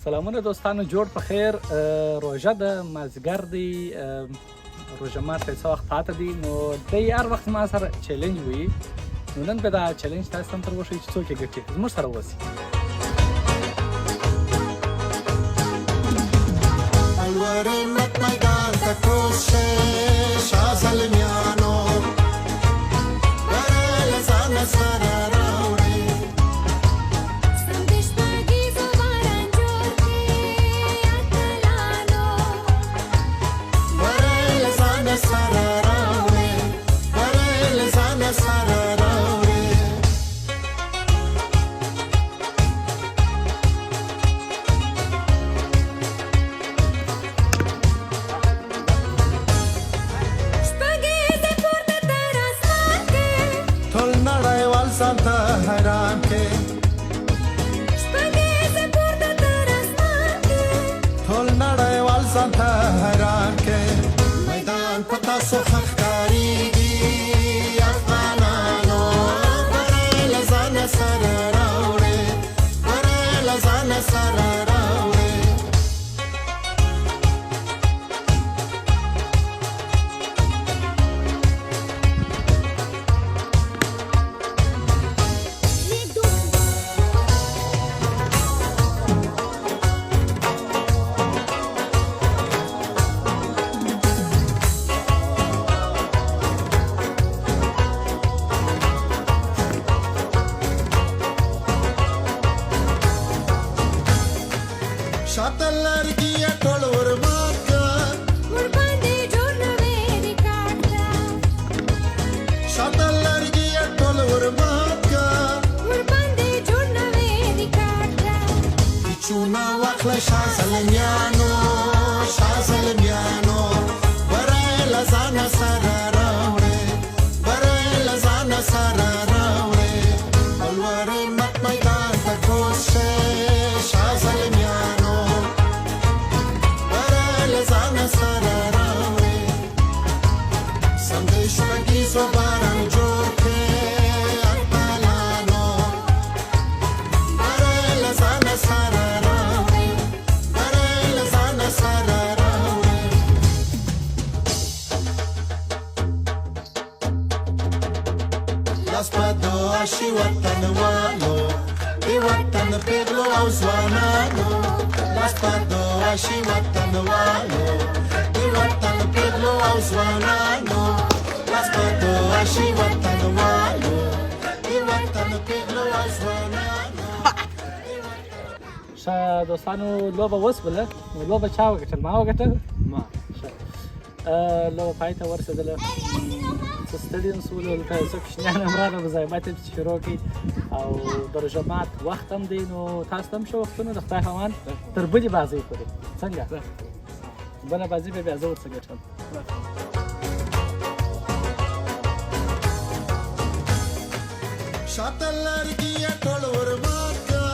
سلامونه دوستانو، جوړ په خیر. روژه د مازدیګر دی، روژه ماته څه وخت پاته دی، نو دی هر وخت ما سره چیلنج وي. نو نن به دا چیلنج تاسو هم تر وښیي چې څوک یې ګټي، زموږ سره اوسئ. الورمت میدان ته کوز شئ شاه زلمیانو، بره له ځانه سره راوړئ سره راوړې، بره له ځانه سره راوړې. ټول نړیوال ځان ته حیران کې، ټول نړیوال ځان ته حیران کې. پتا سو حق کاریږي افغانانو، بره له ځانه سره راوړې، بره له ځانه سره راوړې. شاته لرګي ټول ورمات کا، ورباندې جوړ نوې ریکارډ کا. شاته لرګي ټول ورمات کا، ورباندې جوړ نوې ریکارډ کا. چونه واخله شاه زلمیانو، شاه زلمیانو، بره له ځانه سره راوړې، بره له ځانه سره راوړې. الورمت میدان ته کوز شئ شاه زلمیانو، سره راوړې. سندې شپږیزو باران جوړ کړې اتلانو، بره له ځانه سره راوړې، بره له ځانه سره راوړې. لاس په دعا شي وطنوالو، د وطن پیغلو او ځوانانو. لاس په دعا شي وطنوالو، د وطن پیغلو او ځوانانو. لاس په دعا شي وطنوالو، د وطن پیغلو او ځوانانو. ښه دوستانو، لوبه وسوله. نو لوبه چا وګټل؟ ما وګټل. ما ښه لوبه پای ته ورسېدله. څه ستړي هم شولو، دلته څه کوچنیان هم راغله، مزاحمت یې پسې شروع کړي او د روژه مات وخت هم دی. نو تاسو ته هم ښه وختونه د خدای خمان تر بلې بازۍ پورې. څنګه بله بازي به بیا زه ورڅه ګټم. شاته لرګي ټول ورمات کا،